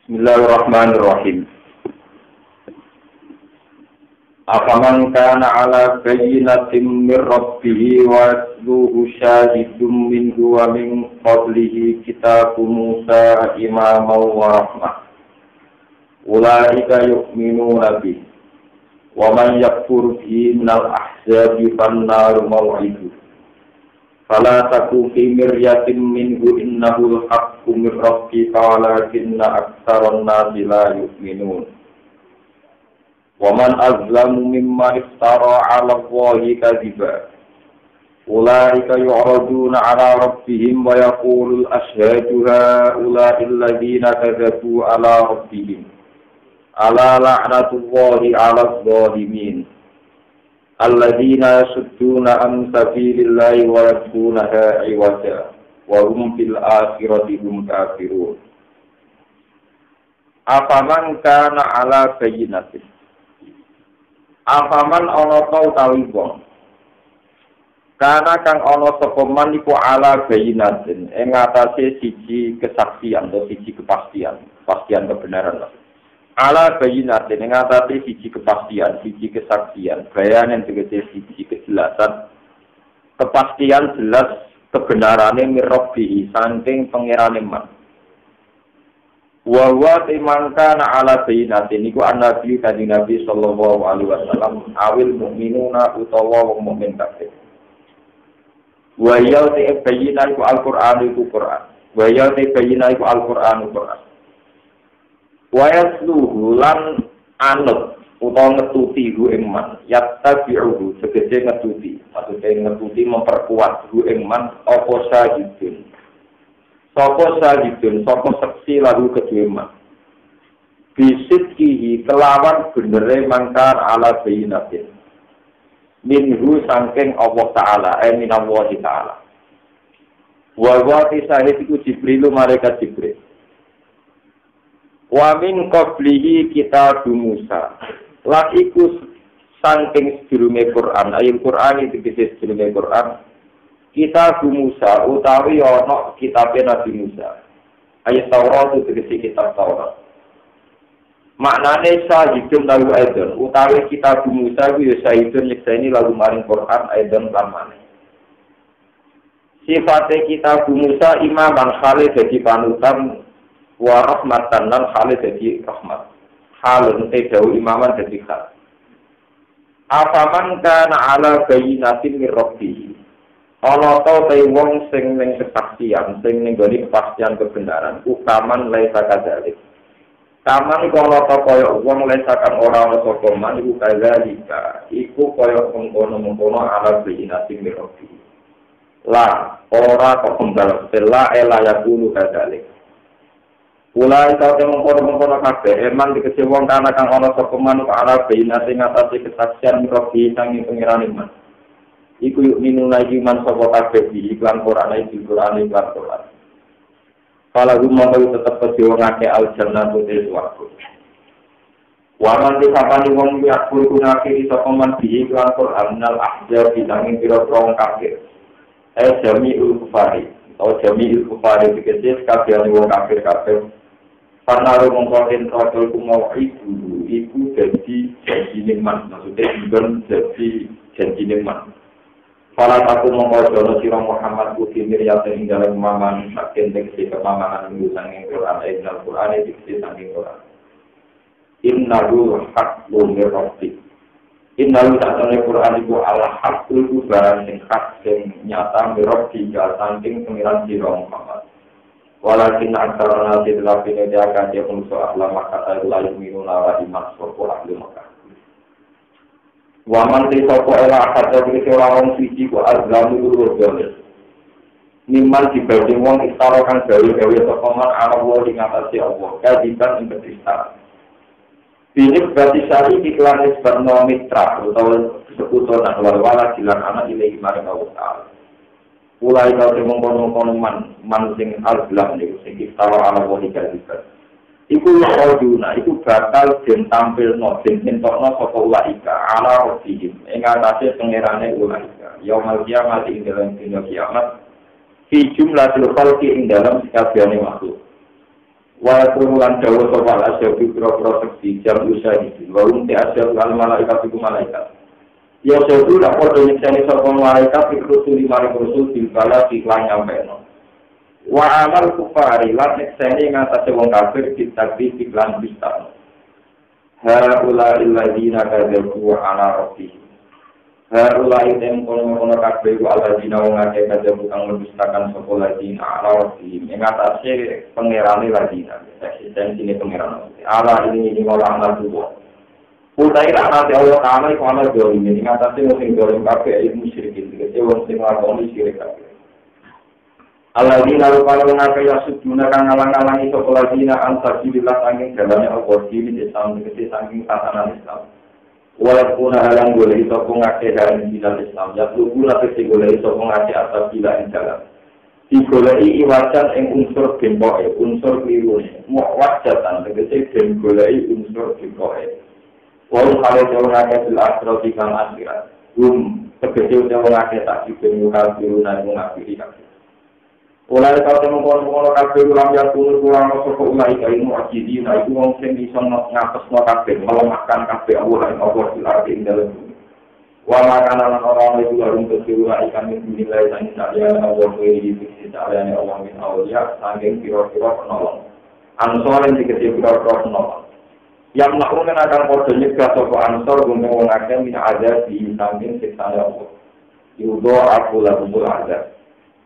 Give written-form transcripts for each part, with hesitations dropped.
Bismillahirrahmanirrahim. Afaman kana ala bayyinatin min rabbih wa yatluhu syahidun minhu wa min qablihi kitabu Musa imaman wa rahmah. Ulaika yu'minuna bihi. Wa man yakfur bihi minal ahzabi fannaru maw'iduh. Fala taku fi miryatin minhu innahul haqqu min rabbika walakinna aktsaran nasi la yu'minun. Wa man azlamu mimman iftara 'ala Allahi kadhiba. Ulaika yu'raduna 'ala rabbihim wa yaqulu al-ashhadu ha'ula'i alladhina kadzabu 'ala rabbihim. Ala la'natullahi 'ala adh-dhalimin. Alladzina yasudduna an sabilillahi wa yabghunaha 'iwaja wa hum fil akhirati hum kafirun. Afaman kana ala bayyinatin. Afaman ana ta utawi wong. Kana kang ana sapa man iku ala bayyinatin ing atase siji kesaksian atau siji kepastian kebenaran. Ala bayyinatin ing atase siji kepastian, siji kesaksian, bayan yang tegese siji kejelasan, kepastian jelas kebenarane mirrobi saking pangerane man. Wa wa timangka na ala bayyinatin iku annabi kanjeng Nabi sallallahu alaihi wasallam awil mukminuna utawa wong mukmin kabeh. Wa ya bayyinah iku Al-Qur'an iku Qur'an. Wa ya bayyinah iku Al-Qur'an Qur'an. Wayasluhu lan anut utawa ngetuti hu ing man yattabi'uhu segede ngetuti maksudnya ngetuti memperkuat hu ing man apa sajidun sapa seksi lagu kedue man bisidkihi kelawan benere mangkar ala bayyinatin minhu saking Allah Ta'ala minallahi Ta'ala wa wati sahid iku Jibril malaikat Jibril. Wa min qablihi kitab Musa. Lan iku saking sedurunge Quran, ayat Quran iki tegese sedurunge Quran. Kitab Musa utawi ana kitabe Nabi Musa. Ayat Taurat itu tegese kitab Taurat. Maknane sahidun lagu aidon utawi kitab Musa iku ya sahidun nyekseni lagu maring Quran aidon lamane. Sifate kitab Musa imaman khale dadi panutan wa rahmatan lan hale dadi rahmat halun dawu imaman dadi hal afaman kana ala bayyinatin min rabbih ana ta wong sing ning kepastian sing ning gone kepastian kebenaran ukaman laisa kadzalik kaman kono ta kaya wong laisa kang ora ana sapa man iku kadzalika iku kaya mengkono-mengkono ala bayyinatin min rabbih la ora kok kembal la ela yakulu kadzalik. Ulai kau mengkono kabeh eman dikece wong kana kang ana sapa manuk ala baina sing ngatasi kesaksian robi sangi pengiran iman. Iku yuk minuna iman sapa kabeh iki iklan Quran iklan Quran. Kala gumma tetep diwongake al jannatu til swarga. Waman disapani wong yakul kunake sapa man iki iklan Quran nal ahjar ditangi pira-pira kafir. Jami'ul kufari atau jami'ul kufari dikece kabeh wong kafir. Karena mengkotin rotul kumau iku jadi nikmat maksudnya bukan jadi nikmat. Para aku mengkodono sirah Muhammad Bukti Miryatin hingga lemaman makin teksi kemamangan minggu sanging Quran ayat Al-Quran diksi sanging Quran. Innahu haqqu min rabbik. Innahu ta'ala Quran iku ala haqqu iku barang sing hak sing nyata min rabbika sanging pengiran sirah Muhammad. Walakin antara nasi telah penyediakan dia penuh ahlama kata layu minuna wa iman sopo ahli Makkah. Waman ti sopo ela kata berisi orang suci ku azlamu urdolis. Niman dibanding wong istarokan gawe-gawe sokoman ala wa ingatasi Allah. Kadiban yang berista. Binik berarti syari iklan isbarno mitra atau sekutunan wala jilan anak ilahi maring Allah Ta'ala. Mulai kau mengkono-kono man sing al-bilang niku sing istawa ala wali kadibat. Iku yaquduna iku bakal den tampilno den entokno sapa ulaika ala rabbihim ing atase pangerane ulaika. Yaumul kiamat ing dalam dina kiamat fi jumlatil khalqi ing dalam sakabehane makhluk. Wa turulan dawa sapa asal biro seksi jam usaha iki. Wa umti asal al malaikat iku malaikat. Ya sedu nak padha nyekseni sapa malaikat iku rusul mari rusul bala iklan nyampeno. Wa amal kufari lan nyekseni ngatasé wong kafir ditakdir iklan bisa. Haula illadzina kadzabu ala rabbihim. Haula item kono kabeh ku alladzina wong akeh kadzabu kang mendustakan sapa ladzina ala rabbihim. Ing ngatasé pangerane ladzina. Eksistensi pangeran. Ala ini ngolah amal tuwa. Utai nanti Allah Taala iku ana dhewe ini ngatasi sing dolim kabeh ilmu syirik iki wong sing nglakoni syirik kabeh. Alladzina kalau ngake ya suduna kang ngalang-alangi sapa ladina antabilillah angin dalane Allah dini Islam iki saking tatanan Islam. Walaupun halang boleh sapa ngake dalam Islam ya kudu ate golek sapa ngake atas bila ing dalam. Digoleki iwacan ing unsur gempoke, unsur kliwune. Muwajjatan tegese den goleki unsur gempoke. Wong kale jauh ngake bil akhirat kang akhirat. Tegese jauh ngake tak dipenu kalbiru nang ngakiri kabeh. Oleh kau temu kabeh ulang ya kurang sapa ulai kae mu'jizin iku wong sing iso ngapesno kabeh melemahkan kabeh Allah ing Allah fil ardi ing dalem bumi. Wa makanan orang itu lalu tersiru ikan nilai sang saya Allah kuwi diksi salehane Allah min aulia saking pira-pira penolong. Ansor yang dikete pira-pira penolong. Yang maklumen akan podo nyegah sapa ansor gumeng wong akeh min ada di samping siksa Allah. Yudo aku lahumul azab.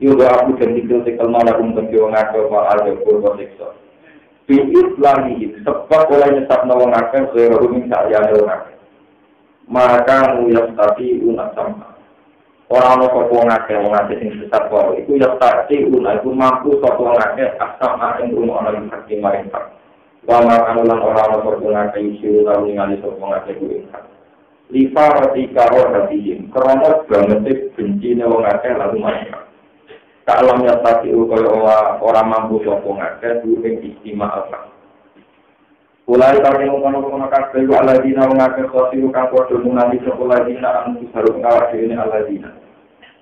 Yudo aku kendikil sikal malakum tembi wong akeh wa azab kurba siksa. Bi'id lagi sebab oleh nyesapna wong akeh kaya ruming sayane wong akeh. Maka nguyas tapi unak sama. Orang-orang sapa wong akeh sing sesat wae iku ya tapi unak iku mampu sapa wong akeh asama ing rumah ana ing hati maring hak. Wa makanulan orang-orang berguna kayu lalu ningali sopong ake kuingkat. Lifa roti karo hatiim, kerana banget benci wong ake lalu masyarakat. Ka'alamnya tadi kaya orang mampu sopong ake, duwing istimewa alfa. Kulai kami mengkono-kono kabeh aladina wong ake sosiru kang podo nunani sopong aladina antus harus ngawasi ini aladina.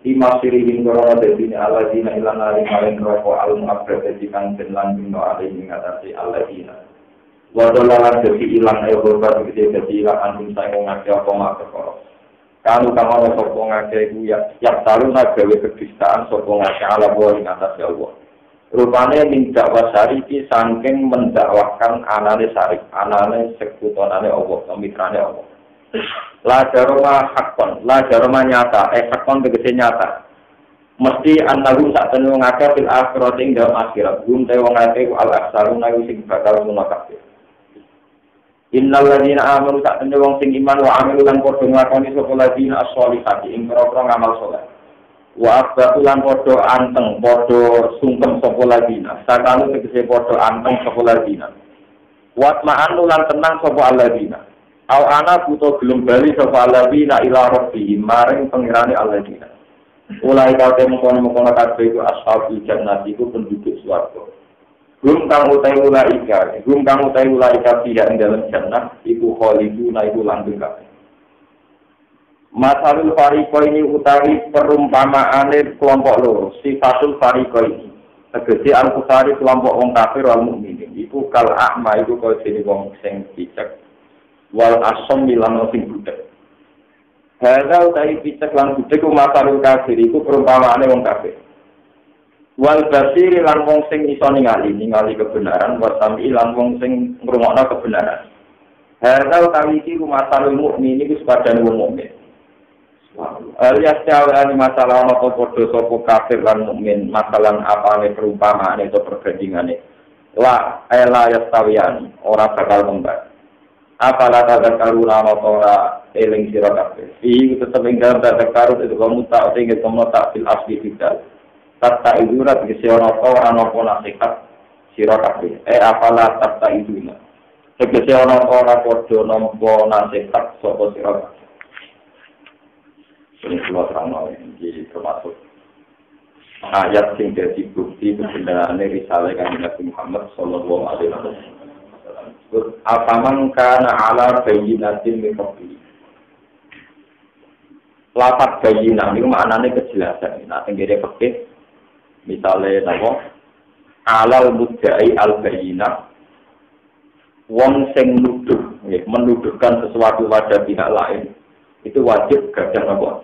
Lima sirihin korona dedini aladina ilan nari maling rokok al-mu'abad dedikan dan lanjung no alim mengatasi aladina. Wadolalan jadi ilang korban gede jadi ilang antum saya ngake apa mak perkara. Kanu kamane sapa ngake iku ya taruna gawe kedistaan sapa ngake ala wa ing atas Allah. Rupane ning dakwah syari iki saking mendakwahkan anane syari, anane sekutonane Allah, mitrane Allah. La jaroma hakon, la jaroma nyata, hakon tegese nyata. Mesti annahu sak tenu ngake fil akhirat ing dalam akhirat. Gum te wong ngake ku al aksaruna sing bakal munafik. Innal ladzina amanu sak temne wong sing iman wa amilu lan padha nglakoni sapa ladzina as-sholihati ing pira-pira ngamal saleh. Wa asbatu lan padha anteng, padha sungkem sapa ladzina. Sakalo tegese padha anteng sapa ladzina. Wa ma'anu lan tenang sapa alladzina. Au ana buta gelem bali sapa alladzina ila rabbihim maring pengirane alladzina. Ulai kau temu kono-kono kabeh iku ashabul jannati iku penduduk swarga. Gum kang utai ulaika tidak ing dalam jannah iku khaliduna iku langgeng kabeh. Masalul fariqo ini utawi perumpamaane kelompok loro, sifatul fariqo ini. Tegese al-kufari kelompok wong kafir wal mukminin iku kal a'ma iku kaya dene wong sing picek wal asom milan sing butek. Hadza utai picek lan butek ku masalul kafir iku perumpamaane wong kafir. Wal basiri lan wong sing iso ningali kebenaran, wasami lan wong sing ngrungokno kebenaran. Hadza utawi iki masalul mukmin iku sepadane wong mukmin. Alias jawab masalah ana padha sapa kafir lan mukmin, masalah apane perumpamaane atau perbandingane. La yastawiyan, ora bakal kembar. Apala tadzakaruna ora eling sira kabeh. Iki tetep ing dalem tadzakar itu kamu tak ing kono tak fil asli bidal. Tata idurat kesewana orang nopo nasihat sira kabeh. Apala tata iduna. Kesewana orang padha nampa nasihat sapa sira kabeh. Ini keluar terang iki termasuk ayat sing dadi bukti kebenaranne risalah Kanjeng Nabi Muhammad sallallahu alaihi wasallam. Afaman kana ala bayyinatin min rabbih. Lafaz bayyinah niku maknane kejelasan. Nah, tenggere fikih misalnya napa alal mudda'i al-bayyinah wong sing nuduh, menuduhkan sesuatu pada pihak lain itu wajib gadah apa?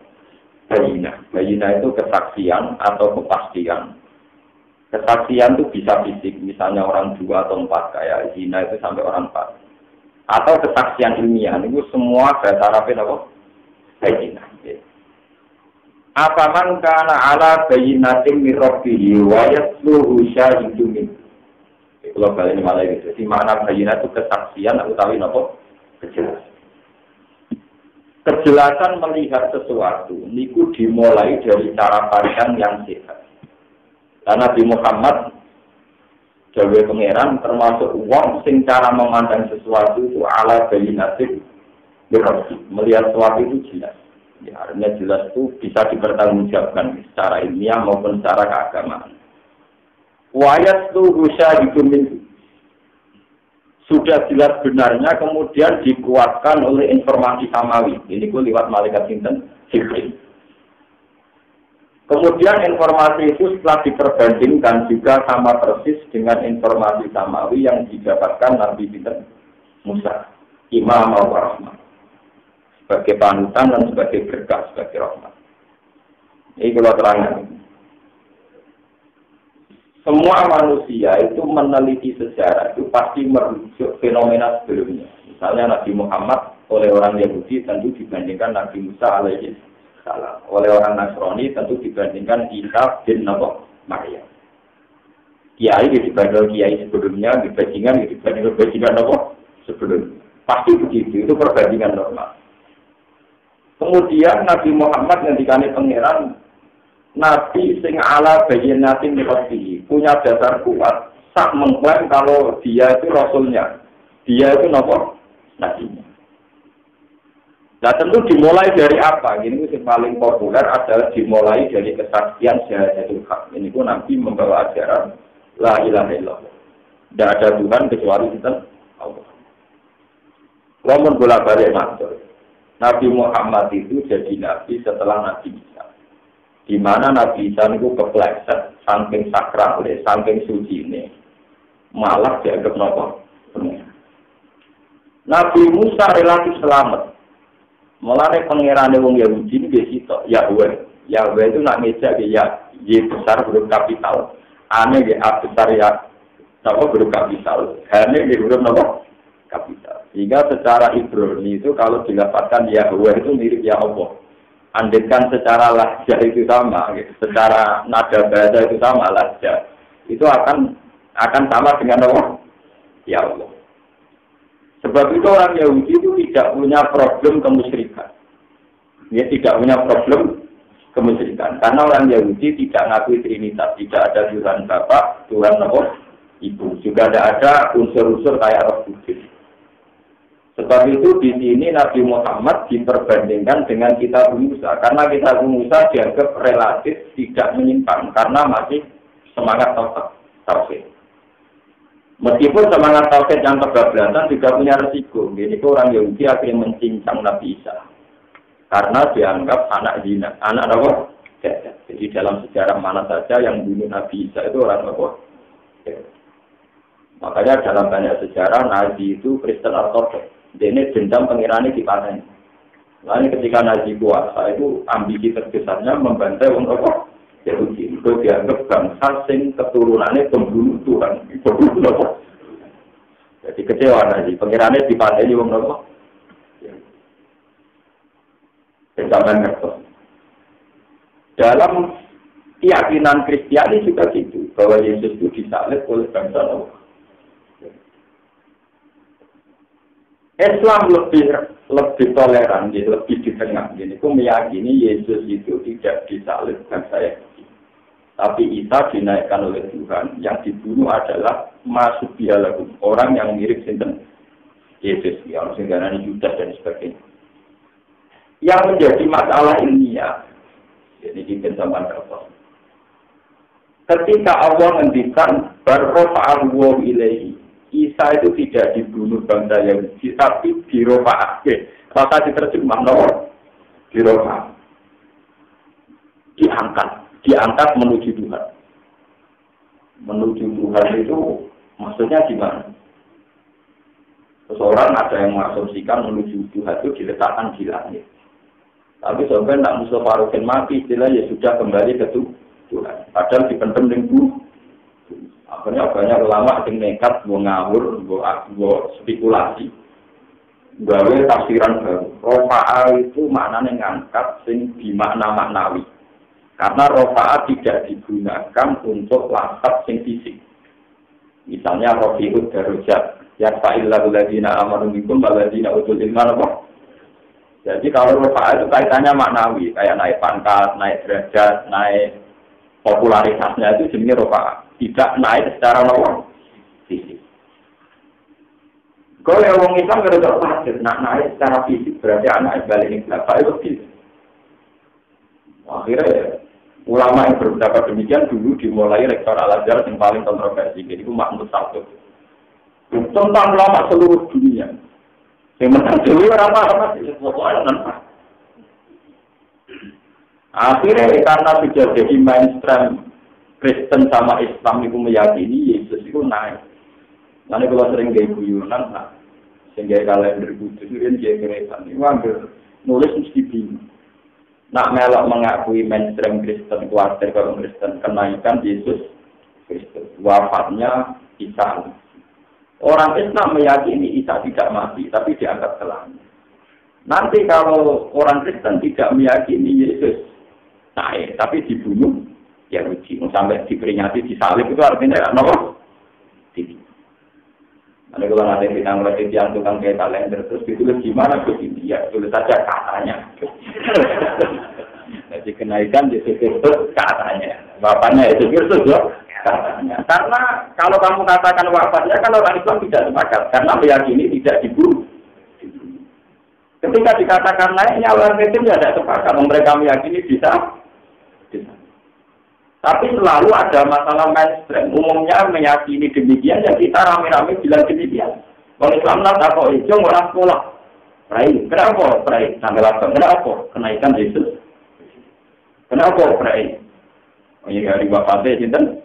Bayyinah. Bayyinah itu kesaksian atau kepastian. Kesaksian itu bisa fisik, misalnya orang 2 atau 4 kayak zina itu sampai orang 4. Atau kesaksian ilmiah itu semua bahasa Arabnya apa? Bayyinah. Afaman kana ala bayyinatin min rabbih wa yatluhu syahidun min. Kalau kalian ini malah gitu. Di mana bayyinah itu kesaksian atau tahu apa? Kejelasan. Kejelasan melihat sesuatu niku dimulai dari cara pandang yang sehat. Karena Nabi Muhammad Jawa Pangeran termasuk wong sing cara memandang sesuatu itu ala bayyinatin min rabbih. Melihat sesuatu itu jelas. Ya, artinya jelas itu bisa dipertanggungjawabkan secara ilmiah maupun secara keagamaan. Wayat itu usah didomin. Sudah jelas benarnya kemudian dikuatkan oleh informasi samawi. Ini gue lewat malaikat sinten Jibril. Kemudian informasi itu setelah diperbandingkan juga sama persis dengan informasi samawi yang didapatkan Nabi sinten Musa, Imam al-Rahman. Sebagai panutan dan sebagai berkah, sebagai rahmat. Ini kalau terangkan. Semua manusia itu meneliti sejarah itu pasti merujuk fenomena sebelumnya. Misalnya Nabi Muhammad oleh orang Yahudi tentu dibandingkan Nabi Musa alaihi salam. Oleh orang Nasrani tentu dibandingkan Isa bin Maryam. Kiai dibandingkan kiai sebelumnya, dibandingkan bajingan sebelumnya. Pasti begitu, itu perbandingan normal. Kemudian Nabi Muhammad ngendikane pangeran Nabi sing ala bayyinatin mirati punya dasar kuat sak mengklaim kalau dia itu rasulnya, dia itu nabinya. Nah tentu dimulai dari apa? Ini yang paling populer adalah dimulai dari kesaksian syahadatul haq. Ini pun Nabi membawa ajaran la ilaha illallah. Tidak ada Tuhan kecuali kita Allah. Lamun bolak-balik matur. Nabi Muhammad itu jadi nabi setelah Nabi Isa. Di mana Nabi Isa itu kepleset, saking sakral, saking suci ini, malah dianggap benar. Nabi Musa relatif selamat. Mulane pangerane wong Yahudi ini besito, Yahweh. Yahweh itu nak ngejak ya, Y besar huruf kapital. Ane ya A besar ya, huruf kapital. Ane ya huruf kapital. Sehingga secara Ibrani itu kalau dilafazkan Yahweh itu mirip ya Allah. Andaikan secara lahjah itu sama, gitu. Secara nada bahasa itu sama lahjah, itu akan sama dengan Allah. Ya Allah. Sebab itu orang Yahudi itu tidak punya problem kemusyrikan. Dia tidak punya problem kemusyrikan. Karena orang Yahudi tidak ngakui Trinitas, tidak ada Tuhan Bapa, Tuhan Ibu. Juga tidak ada unsur-unsur kayak Roh Kudus. Sebab itu di sini Nabi Muhammad diperbandingkan dengan kitab Musa. Karena kitab Musa dianggap relatif tidak menyimpang. Karena masih semangat tauhid. Meskipun semangat tauhid yang kebablasan juga punya resiko. Jadi orang Yahudi akhirnya mencincang Nabi Isa. Karena dianggap anak zina. Anak apa? Jadi dalam sejarah mana saja yang bunuh Nabi Isa itu orang apa? Makanya dalam banyak sejarah Nabi itu Kristen Ortodoks. Ini dendam pengirani di panen. Lalu ketika Nabi kuasa itu ambisi terbesarnya membantai orang apa? Yahudi. Itu dianggap bangsa sing keturunannya pembunuh Tuhan. Jadi kecewa Nabi. Pengirani di panen orang apa? Zaman ngertos. Dalam keyakinan Kristiani juga gitu. Bahwa Yesus itu disalib oleh bangsa Allah. Islam lebih toleran, lebih di tengah. Jadi, aku meyakini Yesus itu tidak disalib bangsa Yahudi. Tapi Isa dinaikkan oleh Tuhan. Yang dibunuh adalah masuk bialakum, orang yang mirip sinten Yesus, yang singgaran Yudas dan sebagainya. Yang menjadi masalah ilmiah, jadi di zaman kertas. Ketika Allah menghentikan barrofa'al wa ilaihi. Isa itu tidak dibunuh bangsa Yahudi, tapi dirofa'ah. Maka diterjemah dirofa'ah. Diangkat menuju Tuhan. menuju Tuhan itu maksudnya gimana? Seseorang ada yang mengasumsikan menuju Tuhan itu diletakkan di langit. Tapi sebenarnya tidak Mustafa Rukin mati, istilah ya sudah kembali ke Tuhan. Padahal dipendem dengan bumi. Akhirnya banyak ulama yang nekat, mau ngawur, mau spekulasi. Gawe tafsiran baru. Rofa'a itu maknanya ngangkat sing di makna-maknawi. Karena rofa'a tidak digunakan untuk lafaz sing fisik. Misalnya rofi'ud darujat. Ya fa'illahu ladina amanu minkum waladina utul ilman apa? Jadi kalau rofa'a itu kaitannya maknawi. Kayak naik pangkat, naik derajat, naik popularitasnya itu jenisnya rofa'a. Tidak naik secara normal fisik. Kalau yang orang Islam kalau terpaksa naik secara fisik berarti anak balik ini berapa itu fisik. Akhirnya ulama yang berpendapat demikian dulu dimulai rektor Al-Azhar yang paling kontroversi. Jadi itu Mahmud Saltuk. Tentang ulama seluruh dunia. Yang menang dulu orang-orang itu pokoknya. Akhirnya karena sudah jadi mainstream Kristen sama Islam itu meyakini Yesus itu naik. Nanti kalau sering gaya guyonan, sehingga kalender kudus itu kan gaya geresan. Itu hampir nulis mesti bingung. Nak melok mengakui mainstream Kristen, kuarter kalau Kristen, kenaikan Yesus Kristus. Wafatnya Isa. Orang Islam meyakini Isa tidak mati, tapi diangkat ke langit. Nanti kalau orang Kristen tidak meyakini Yesus naik, tapi dibunuh, ya uji, sampai diperingati disalib itu artinya apa? Tidak. Nanti kalau nanti kita mulai yang tukang kayak kalender terus ditulis gimana ke ini? Ya tulis saja katanya. Jadi kenaikan Yesus Kristus katanya, bapaknya Yesus Kristus ya katanya. Karena kalau kamu katakan wafatnya, kalau orang Islam tidak sepakat, karena meyakini tidak dibunuh. Ketika dikatakan naiknya orang Kristen tidak sepakat, mereka meyakini bisa. Tapi selalu ada masalah mainstream. Umumnya meyakini demikian, ya kita rame-rame bilang demikian. Kalau Islam nak apa itu orang sekolah. Prai, kenapa? Prai, sampai lapang. Kenapa? Kenaikan Yesus. Kenapa? Prai. Oh iya, dari bapaknya cinten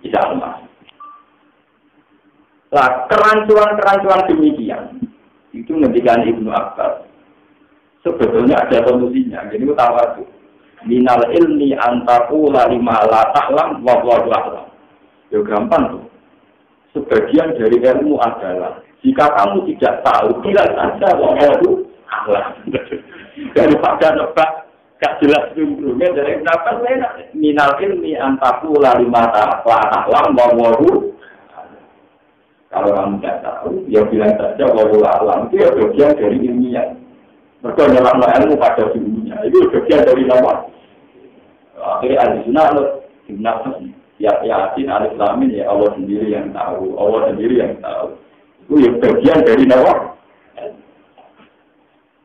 bisa emas. Lah, kerancuan demikian itu ngendikan Ibnu Abbas. Sebetulnya ada solusinya. Jadi utama itu. Minal ilmi antakula lima la ta'lam wa wallahu a'lam. Ya gampang tuh. Sebagian dari ilmu adalah jika kamu tidak tahu, bilang saja wallahu a'lam. Daripada nebak gak jelas dulu-dulunya dari kenapa enak. Minal ilmi antakula lima la ta'lam wa wallahu. Kalau kamu tidak tahu, ya bilang saja wallahu a'lam. Itu ya bagian dari ilmiah. Mereka dalam ilmu pada dulunya. Itu bagian dari nama. Akhirnya al-sunnah yakin al-islamin ya Allah sendiri yang tahu. Allah sendiri yang tahu. Itu ya bagian dari nama.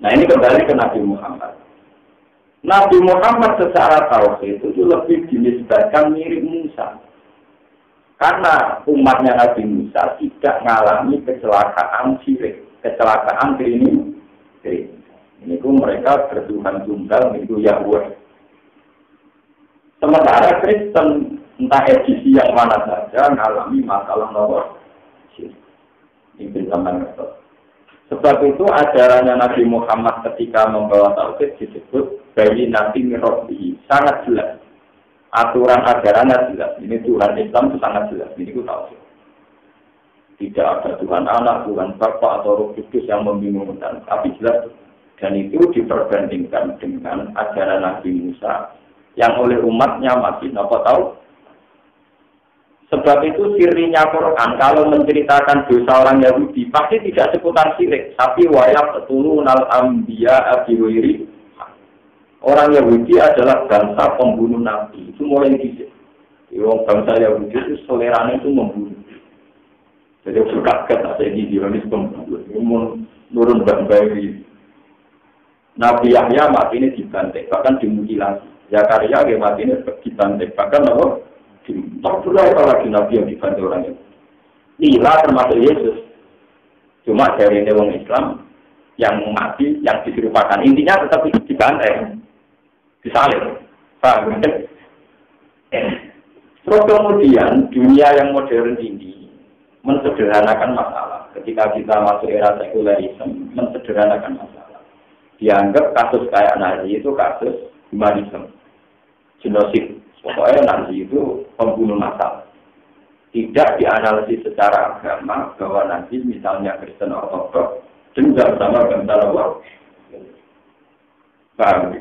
Nah ini kembali ke Nabi Muhammad. Nabi Muhammad secara tauhid itu lebih dinisbatkan mirip Musa. Karena umatnya Nabi Musa tidak mengalami kecelakaan syirik, kecelakaan ini. Ini pun mereka bertuhan tunggal itu Yahweh. Sementara Kristen entah edisi yang mana saja mengalami masalah nomor syirik. Ini zaman itu. Sebab itu ajarannya Nabi Muhammad ketika membawa tauhid disebut bayi Nabi Mirrobi sangat jelas. Aturan ajarannya jelas. Ini Tuhan Islam itu sangat jelas. Ini itu tauhid. Tidak ada Tuhan anak, Tuhan Bapa atau Roh Kudus yang membingungkan, tapi jelas. Dan itu diperbandingkan dengan ajaran Nabi Musa yang oleh umatnya masih apa tahu. Sebab itu sirinya Quran kalau menceritakan dosa orang Yahudi pasti tidak seputar syirik, tapi wayat turunal anbiya abiwiri. Orang Yahudi adalah bangsa pembunuh Nabi. Itu mulai dicek. Bangsa Yahudi itu seleranya itu membunuh. Jadi berkaget ada ini ironis pembunuh. Menurun bayi. Nabi Yahya mati ini dibantai, bahkan dimutilasi. Zakaria mati ini dibantai, bahkan apa? Tak pula lagi Nabi yang dibantai orang itu. Inilah termasuk Yesus. Cuma dari orang Islam yang mati, yang diserupakan. Intinya tetap dibantai. Disalib. Paham? Terus kemudian dunia yang modern ini mensederhanakan masalah. Ketika kita masuk era sekulerisme, mensederhanakan masalah. Dianggap kasus kayak Nazi itu kasus humanisme, genosid. Pokoknya Nazi itu pembunuh massal. Tidak dianalisis secara agama bahwa Nazi misalnya Kristen Ortodoks dendam sama bangsa Allah. Paham?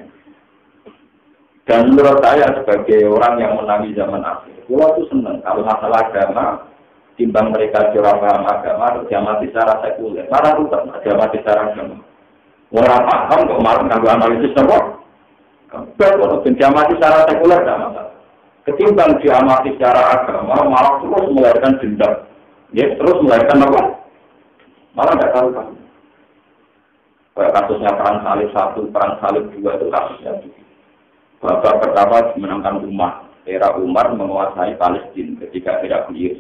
Dan menurut saya sebagai orang yang menangi zaman akhir, saya tuh senang kalau masalah agama, timbang mereka curang paham agama, diamati secara sekuler. Malah rusak, diamati secara agama. Orang paham kok malah nggak analisis apa? Kalau diamati secara sekuler tidak masalah. Ketimbang diamati secara agama, malah terus melahirkan dendam. Ya, terus melahirkan apa? Malah tidak tahu kan. Kayak kasusnya Perang Salib 1, Perang Salib 2 itu kasusnya. Babak pertama dimenangkan Umar. Era Umar menguasai Palestina ketika era beliau.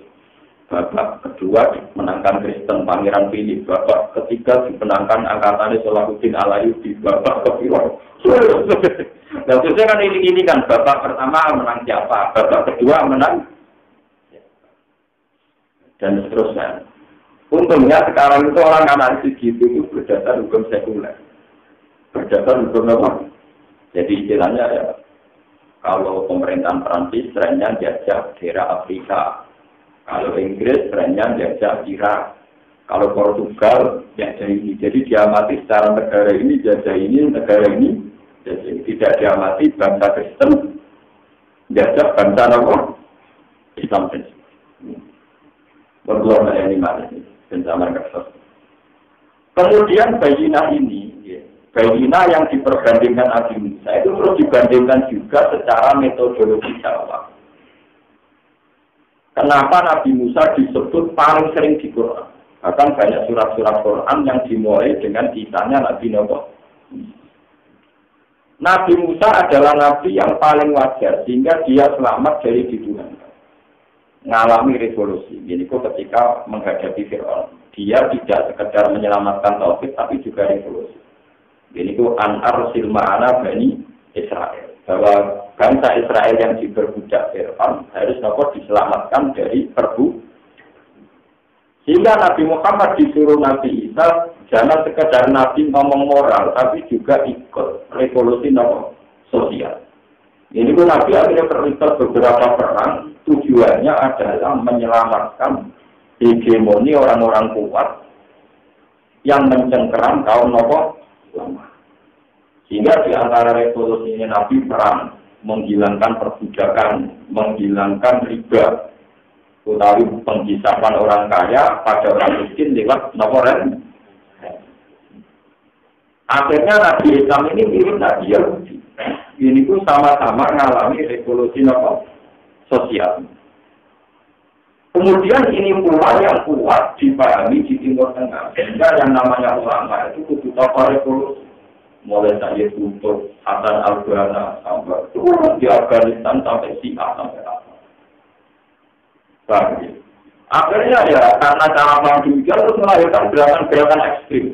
Babak kedua dimenangkan Kristen Pangeran Philip. Babak ketiga dimenangkan angkatan Salahuddin Al-Ayyubi. Babak kedua. Nah, terusnya kan ini kan babak pertama menang siapa, babak kedua menang dan seterusnya. Untungnya sekarang itu orang analisis gitu itu berdasar hukum sekuler, berdasar hukum apa? Jadi istilahnya ya, kalau pemerintahan Prancis trennya jajah daerah Afrika, kalau Inggris trennya jajah Irak, kalau Portugal jajah ini. Jadi diamati secara negara ini jajah ini, negara ini. Jadi tidak diamati bangsa Kristen, jajah bangsa apa? Islam Kristen. Berdoa ini mana ini? Bencana kertas. Kemudian bayinah ini, bayinah yang diperbandingkan Nabi Musa itu terus dibandingkan juga secara metodologi dakwah. Kenapa Nabi Musa disebut paling sering di Quran? Bahkan banyak surat-surat Quran yang dimulai dengan kisahnya Nabi Musa. Nabi Musa adalah nabi yang paling wajar sehingga dia selamat dari dituduhan. Mengalami revolusi. Jadi ketika menghadapi Fir'aun, dia tidak sekedar menyelamatkan tauhid tapi juga revolusi. Jadi an arsil ma'ana bani Israel. Bahwa bangsa Israel yang diperbudak Fir'aun harus diselamatkan dari perbudakan. Sehingga Nabi Muhammad disuruh Nabi Isa jangan sekedar Nabi ngomong moral, tapi juga ikut revolusi sosial. Ini pun Nabi akhirnya terlibat beberapa perang, tujuannya adalah menyelamatkan hegemoni orang-orang kuat yang mencengkeram kaum lama. Sehingga di antara revolusi Nabi perang, menghilangkan perbudakan, menghilangkan riba, utawi penghisapan orang kaya pada orang miskin lewat laporan. Akhirnya Nabi Islam ini mirip Nabi Yahudi. Ini pun sama-sama mengalami revolusi sosial. Kemudian ini pula yang kuat dipahami di Timur Tengah. Sehingga yang namanya ulama itu kudu tokoh revolusi. Mulai dari Kutub, Hasan al-Banna, sampai turun di Afghanistan sampai Syiah sampai apa. Akhirnya ya karena cara pandang terus melahirkan gerakan-gerakan ekstrim.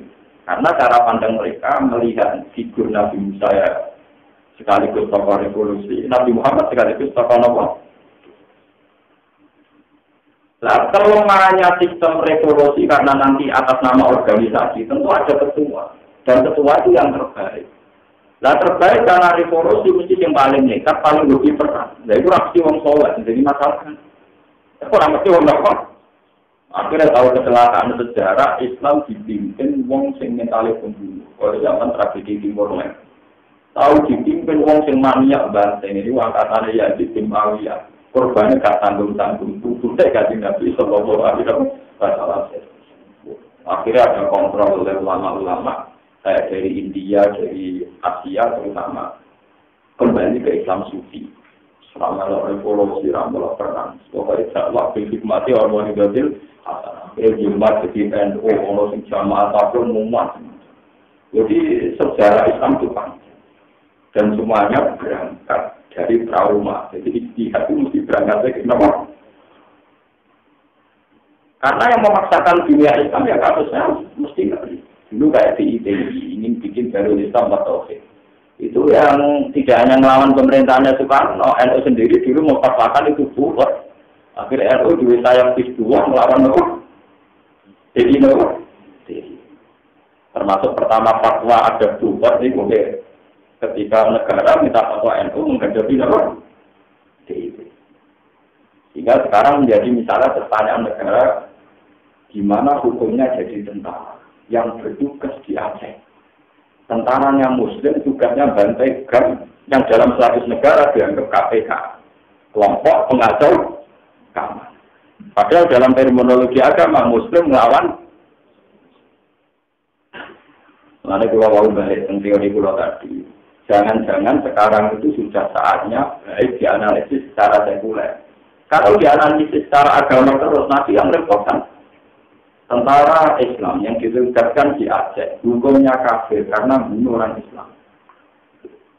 Karena cara pandang mereka melihat figur Nabi Musa ya sekaligus tokoh revolusi, Nabi Muhammad sekaligus tokoh apa? Nah, kelemahannya sistem revolusi karena nanti atas nama organisasi tentu ada ketua dan ketua itu yang terbaik. Nah terbaik karena revolusi mesti yang paling nekat, paling lebih perang. Nah itu raksi wong soleh jadi masalah. Orang mesti wong apa? Akhirnya tahu kecelakaan sejarah Islam dipimpin wong sing mentale pembunuh. Oleh zaman tragedi Timur Leste. Tahu dipimpin wong sing maniak banteng ini angkatane Yazid bin Muawiyah. Korbannya gak tanggung-tanggung. Tutupnya Kanjeng Nabi sallallahu alaihi wasallam. Akhirnya ada kontrol oleh ulama-ulama dari India, dari Asia terutama kembali ke Islam Sufi. Selama revolusi, selama perang, pokoknya dakwah hikmati orang Indonesia, jemaat jadi NU, orang sing jamaah apapun muat. Jadi sejarah Islam itu panjang dan semuanya berangkat dari trauma. Jadi ijtihad itu mesti berangkat dari kenapa? Karena yang memaksakan dunia Islam ya kasusnya mesti nggak. Dulu kayak di ITI ingin bikin baru Islam atau Itu yang tidak hanya melawan pemerintahnya Soekarno, NU sendiri dulu memfatwakan itu buat. Akhirnya NU juga sayang dua melawan NU. Jadi NU. Termasuk pertama fatwa ada buat ini mungkin ketika negara minta fatwa NU menghadapi NU. Sehingga sekarang menjadi misalnya pertanyaan negara, gimana hukumnya jadi tentara yang bertugas di Aceh. Tentara yang muslim tugasnya bantai GAM yang dalam status negara dianggap KPK. Kelompok pengacau keamanan. Padahal dalam terminologi agama muslim melawan. Lalu kalau mau balik tentang teori pulau tadi. Jangan-jangan sekarang itu sudah saatnya baik dianalisis secara sekuler. Kalau dianalisis secara agama terus nanti yang repotkan. Tentara Islam yang ditugaskan di Aceh, hukumnya kafir karena bunuh orang Islam.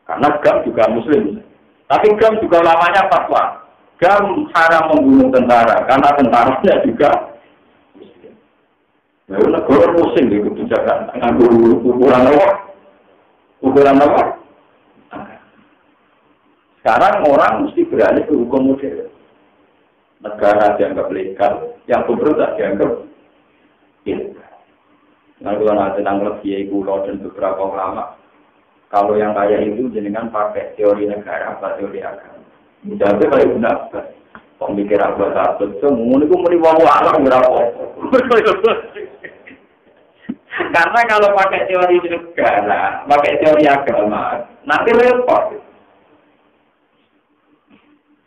Karena GAM juga Muslim. Tapi GAM juga lamanya fatwa. GAM haram membunuh tentara karena tentaranya juga Muslim. Lalu negara pusing di kebijakan. Ukuran apa? Ukuran apa? Sekarang orang mesti beralih ke hukum modern. Negara dianggap legal, yang pemerintah dianggap nah, kalau nanti tanggal kiai kulo dan beberapa ulama, kalau yang kaya itu jenengan pakai teori negara atau teori agama. Jadi kalau benar, pemikiran buat semua itu menimbang alam berapa? Karena kalau pakai teori negara, pakai teori agama, nanti repot.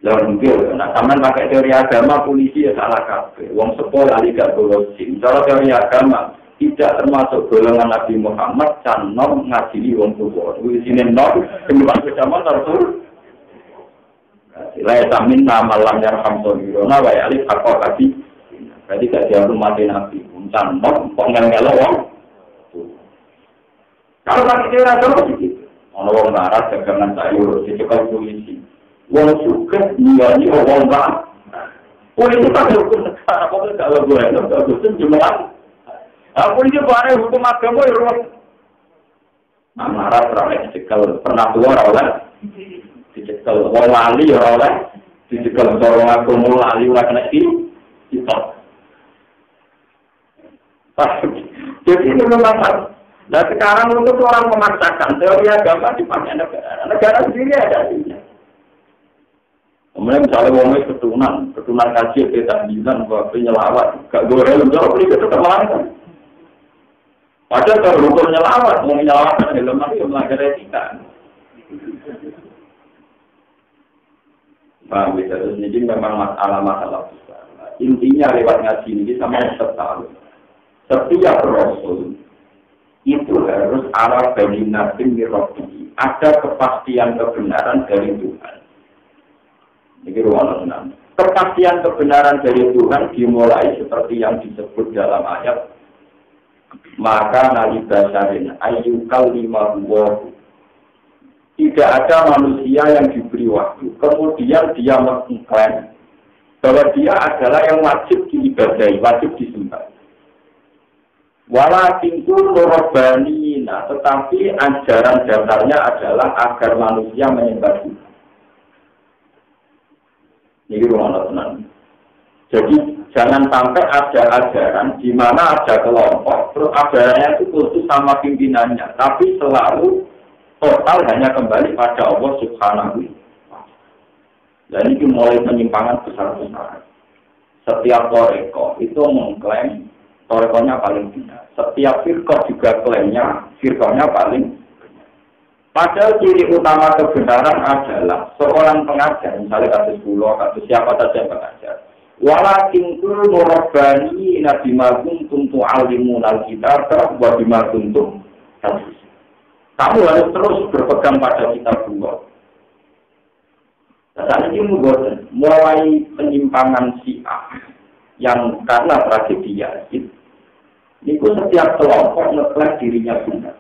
Lalu mungkin, nah, taman pakai teori agama, polisi ya salah kabeh. Wong sekolah tidak boleh. Kalau teori agama tidak termasuk golongan Nabi Muhammad, canom ngadili wong tua. Di sini nom, kemudian bersama terus. Sila tamin nama lam yarham sohirona, wa alif hakor tadi. Jadi gak dianggap mati Nabi. Canom, pengen-ngelo wong. Kalau pakai teori agama begitu. Orang marah dagangan sayur, dicekal polisi. Wong suka nyanyi wong tak. Polisi tak hukum negara, kok kalau gue nggak bosan jumlah. Polisi barang hukum agama ya ruang. Marah pernah dicekal, pernah keluar oleh dicekal wong lali oleh dicekal orang agama lali orang kena kita. Jadi itu memang. Nah sekarang untuk orang memaksakan teori agama dipakai negara, negara sendiri ada sih. Kemudian misalnya wongnya keturunan kaji, kita bilang bahwa penyelawat, gak boleh menjawab itu terlalu. Padahal kalau hukum nyelawat, mau menyelawat kan dalam hati melanggar etika. Paham ya, terus ini memang masalah besar. Intinya lewat ngaji ini sama yang tahu. Setiap rasul itu harus ala bani nabi mirrobi. Ada kepastian kebenaran dari Tuhan. Ini ruang enam. Kepastian kebenaran dari Tuhan dimulai seperti yang disebut dalam ayat. Maka nabi basarin ayyukal lima wahu. Tidak ada manusia yang diberi waktu. Kemudian dia mengklaim bahwa dia adalah yang wajib diibadahi, wajib disembah. Walakin kullu rabbanina, tetapi ajaran dasarnya adalah agar manusia menyembah Tuhan. Ini rumah tenang. Jadi jangan sampai ada ajaran di mana ada kelompok, terus ajarannya itu khusus sama pimpinannya, tapi selalu total hanya kembali pada Allah Subhanahu wa Ta'ala. Dan ini mulai penyimpangan besar-besaran. Setiap toreko itu mengklaim torekonya paling benar. Setiap firqah juga klaimnya firqahnya paling. Padahal ciri utama kebenaran adalah seorang pengajar, misalnya kasus pulau, kasus siapa saja pengajar. Walakin kullu rabbani nabi ma kuntum tu'allimun al-kitab wa bima kuntum tadrus. Kamu harus terus berpegang pada kitab Allah. Saat ini mulai penyimpangan Syiah yang karena tragedi Yazid. Itu setiap kelompok ngeklaim dirinya benar.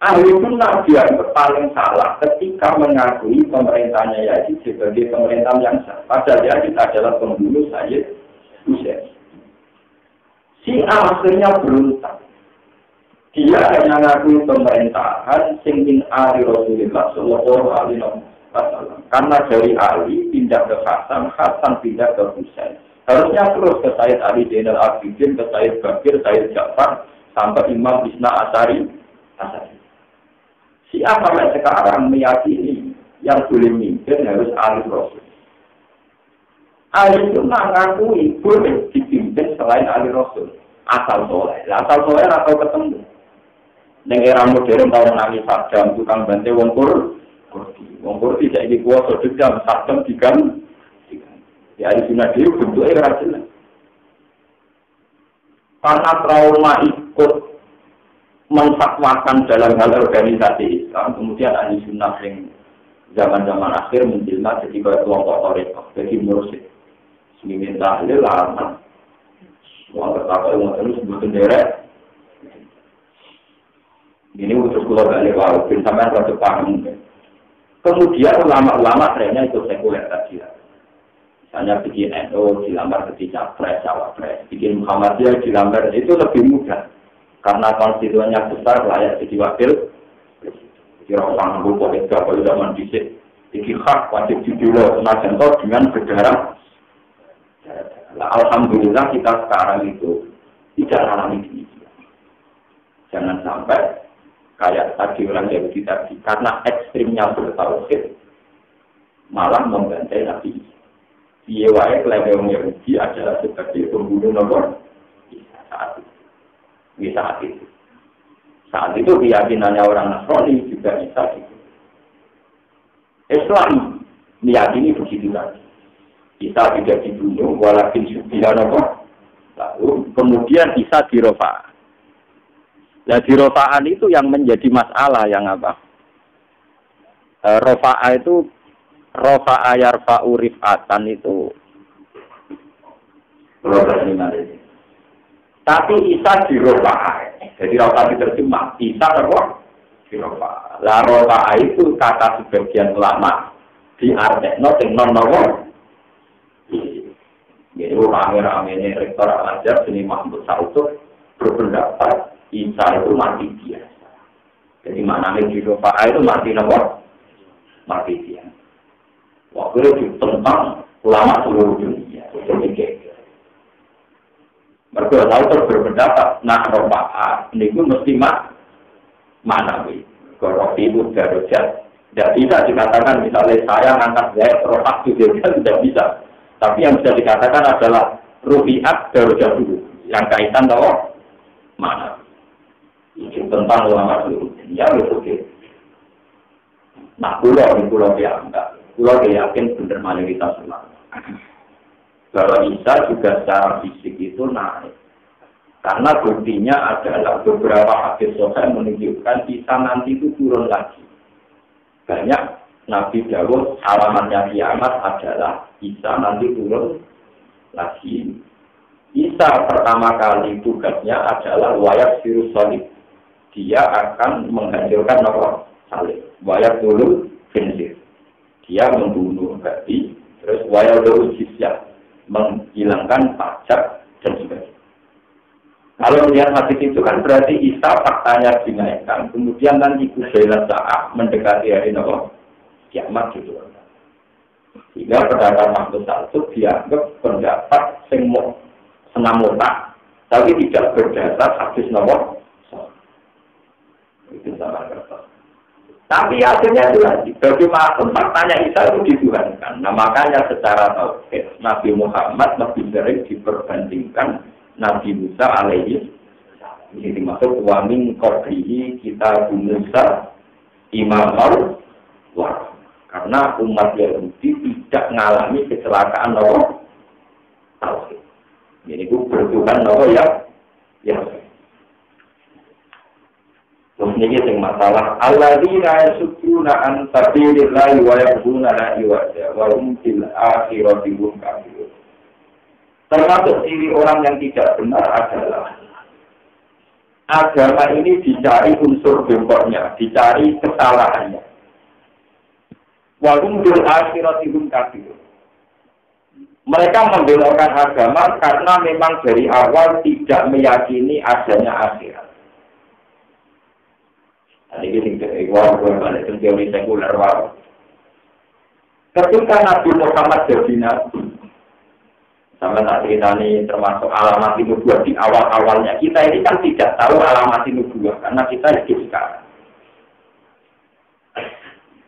Ahli sunnah dianggap paling salah ketika mengakui pemerintahnya Yazid sebagai pemerintah yang sah. Padahal Yazid adalah pembunuh Sayyid Hussein. Syiah akhirnya berontak. Dia hanya ngakui pemerintahan sing min ali Rasulullah sallallahu alaihi wasallam. Karena dari Ali pindah ke Hasan, Hasan pindah ke Husain. Harusnya terus ke Sayyid Ali Zainal Abidin, ke Sayyid Bakir, Sayyid Ja'far, sampai Imam Isna Asy'ari. Siapa yang sekarang meyakini yang boleh mimpin harus Ali Rasul. Ali itu mengakui boleh dipimpin selain Ali Rasul. Asal soleh. Asal soleh atau ketemu. Neng era modern tahun nangis Saddam, tukang bantai wong Kurdi jadi kuasa dendam Saddam digan. Ya di sini dia bentuknya jelas. Karena trauma ikut menfatwakan dalam hal organisasi Islam, kemudian ahli sunnah yang zaman-zaman akhir menjelma jadi kelompok Torikoh, jadi mursyid. Semimin tahlil lama. Semua berkata yang terus sebutun derek. Ini untuk keluar dari laut, sampai rasa paham. Kemudian ulama-ulama trennya itu sekuler tadi. Misalnya bikin NU dilamar jadi capres, cawapres, bikin Muhammadiyah dilamar itu lebih mudah. Karena konstituennya besar, layak jadi wakil. Jadi orang ngomong politik kalau zaman dicek, iki hak wajib didulu, nasional dengan berdarah. Alhamdulillah kita sekarang itu tidak alami demikian. Jangan sampai kayak tadi orang Yahudi tadi, karena ekstrimnya bertauhid malah membantai Nabi. Dia wae keleweng Yahudi adalah sebagai pembunuh nomor saat itu. Saat itu keyakinannya orang Nasrani juga bisa gitu. Islam meyakini begitu lagi. Isa tidak dibunuh, walakin subihan apa? Lalu kemudian Isa dirofa'ah. Nah di rofa'an itu yang menjadi masalah yang apa? Rofa'ah itu rofa'a yarfa'u rif'atan itu. Tapi Isa di rofa'ah. Jadi rofa'ah diterjemah. Isa apa? Di rofa'ah. Lah rofa'ah itu kata sebagian ulama di artekno sing non-nomor. Jadi rame-ramenya rektor Al-Azhar sini Mahmud Sautut berpendapat Isa itu mati biasa. Jadi maknanya di Rofa'ah itu mati apa? Mati biasa. Waktu itu tentang ulama seluruh dunia. Mereka tahu terus berpendapat, nah Rofa'ah ini mesti manawi. Kalau itu darajat. Tidak bisa dikatakan misalnya saya ngangkat zahid Rofa'ah itu tidak bisa. Tapi yang bisa dikatakan adalah rufiat darajat dulu. Yang kaitan tahu mana? Ini tentang ulama seluruh dunia itu. Nah, pulau dia enggak. Pulau dia yakin benar mayoritas ulama. Kalau Isa juga secara fisik itu naik. Karena buktinya adalah beberapa hadis sahih menunjukkan Isa nanti itu turun lagi. Banyak Nabi Dawud alamatnya kiamat adalah Isa nanti turun lagi. Isa pertama kali tugasnya adalah wayak virus salib. Dia akan menghancurkan nomor salib. Wayak dulu finsir. Dia membunuh babi. Terus wayak dulu jizyah. Menghilangkan pajak dan sebagainya. Kalau melihat hadis itu kan berarti Isa faktanya dinaikkan. Kemudian nanti Qusailah Sa'ah mendekati hari nomor kiamat gitu. Sehingga pedagang Mahmud Sautut dianggap pendapat semua senam otak, tapi tidak berdasar hadis nomor. Itu sama kertas. Tapi akhirnya itu lagi. Bagaimanapun faktanya Isa itu dituhankan. Nah makanya secara tauhid Nabi Muhammad lebih sering diperbandingkan Nabi Musa alaihi. Ini dimaksud wa min qablihi kita Musa imamul war. Karena umat Yahudi tidak mengalami kecelakaan nomor tauhid. Ini itu bertuhan nomor ya. Terus ini yang masalah alladzina yasudduna an sabilillahi wa yabghuna iwaja wa hum fil akhirati hum kafirun. Termasuk ciri orang yang tidak benar adalah agama ini dicari unsur bengkoknya, dicari kesalahannya. Wa hum fil akhirati hum kafirun. Mereka membelokkan agama karena memang dari awal tidak meyakini adanya akhirat. Ini tinggal gue balik ke teori sekuler wae. Ketika Nabi Muhammad jadi nabi, sama tak cerita ini termasuk alamat nubuwah di awal-awalnya. Kita ini kan tidak tahu alamat nubuwah karena kita hidup sekarang.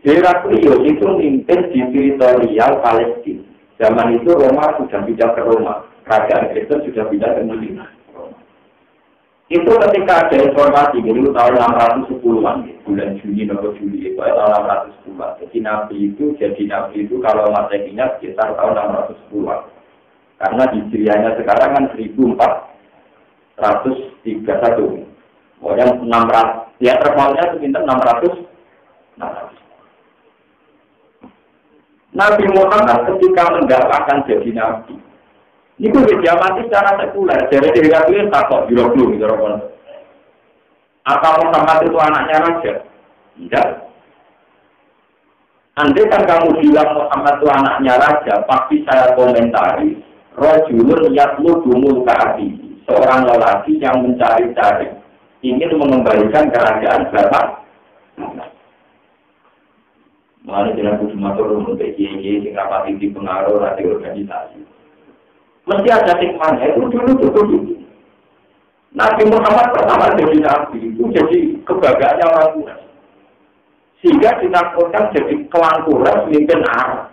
Heraklius itu memimpin di teritorial Palestina. Zaman itu Roma sudah pindah ke Roma, kerajaan Kristen sudah pindah ke Medina. Itu ketika ada informasi, dulu tahun 610-an, bulan Juni atau Juli, itu tahun 610-an. Jadi Nabi itu kalau Masehinya sekitar tahun 610-an. Karena hijriahnya sekarang kan 1431. Pokoknya 600, ya termalnya sekitar 600. Nabi Muhammad ketika mendapatkan jadi Nabi, ini gue diamati secara sekuler, jadi tidak boleh takut biru-biru gitu kan. Apa Muhammad itu anaknya raja? Tidak. Andai kan kamu bilang Muhammad itu anaknya raja, pasti saya komentari. Rajulun yatlubu mulkati, seorang lelaki yang mencari-cari, ingin mengembalikan kerajaan Batak. Malah jangan kudu matur untuk kiai-kiai sing rapati di pengaruh radio organisasi. Mesti ada hikmahnya, itu dulu. Nabi Muhammad pertama jadi Nabi, itu jadi kebanggaannya orang Quraisy. Sehingga ditakutkan jadi kelang Quraisy mimpin Arab.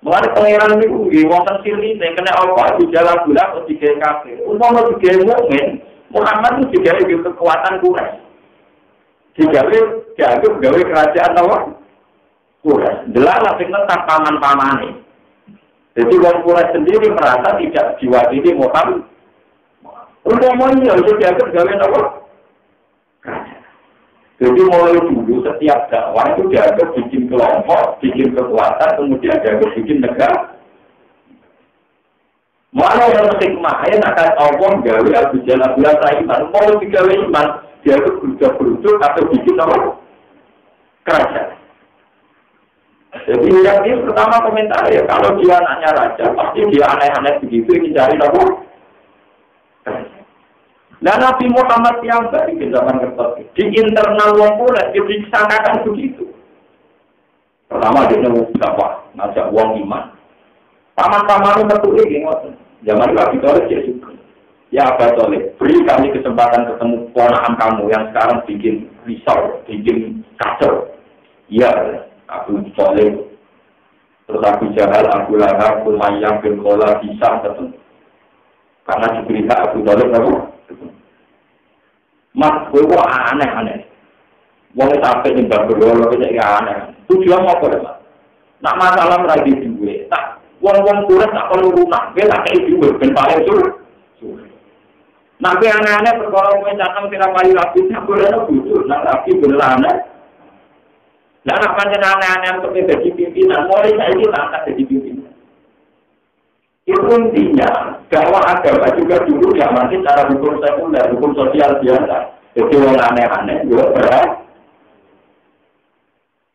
Mulai pangeran itu, wonten sirri, yang kena apa, di jalan bulan, atau digawe kafir. Umpama digawe mukmin, Muhammad itu digawe kekuatan Quraisy. Digawe kerajaan apa? Quraisy. Delalah sing tentang paman-pamane. Jadi orang Quraisy sendiri merasa tidak diwakili Muhammad. Umpamanya itu dianggap gawe apa? Jadi mulai dulu setiap dakwah itu dianggap bikin kelompok, bikin kekuatan, kemudian dianggap bikin negara. Mana yang hikmahnya akan Allah gawe Abu Jalal iman. Mau digawe iman, dianggap berujung atau bikin apa? Kerajaan. Jadi yang pertama komentar ya, kalau dia anaknya raja, pasti dia aneh-aneh begitu, mencari apa? Nah Nabi Muhammad yang baik di zaman kertas, di internal wong Quraisy disangkakan begitu. Pertama dia apa? Ngajak wong iman. Paman-paman metu iki ngoten. Zaman Nabi Thalib ya juga. Ya Abu Thalib, beri kami kesempatan ketemu ponakan kamu yang sekarang bikin risau, bikin kacau. Iya. Abu Thalib, terus Abu Jahal, Abu Lahab, Umayyah bin Khalaf bisa ketemu. Karena diberi hak Abu Thalib apa? Mas, gue kok aneh-aneh. Wong sampai nyembah berdoa itu aneh. Tujuan apa deh, Mas? Nak masalah lagi duwe, tak wong-wong kurang tak perlu lunak, gue tak kayak duwe, ben paling suruh. Nak aneh-aneh perkara kowe cakang tidak payu rapi, tak boleh butuh, nak rapi bener aneh. Nah, apa aneh-aneh untuk menjadi pimpinan? Mulai saya ini tak jadi pimpinan. Itu intinya, dakwah agama juga dulu diamati secara hukum sekuler, hukum sosial biasa. Jadi orang aneh-aneh juga berat.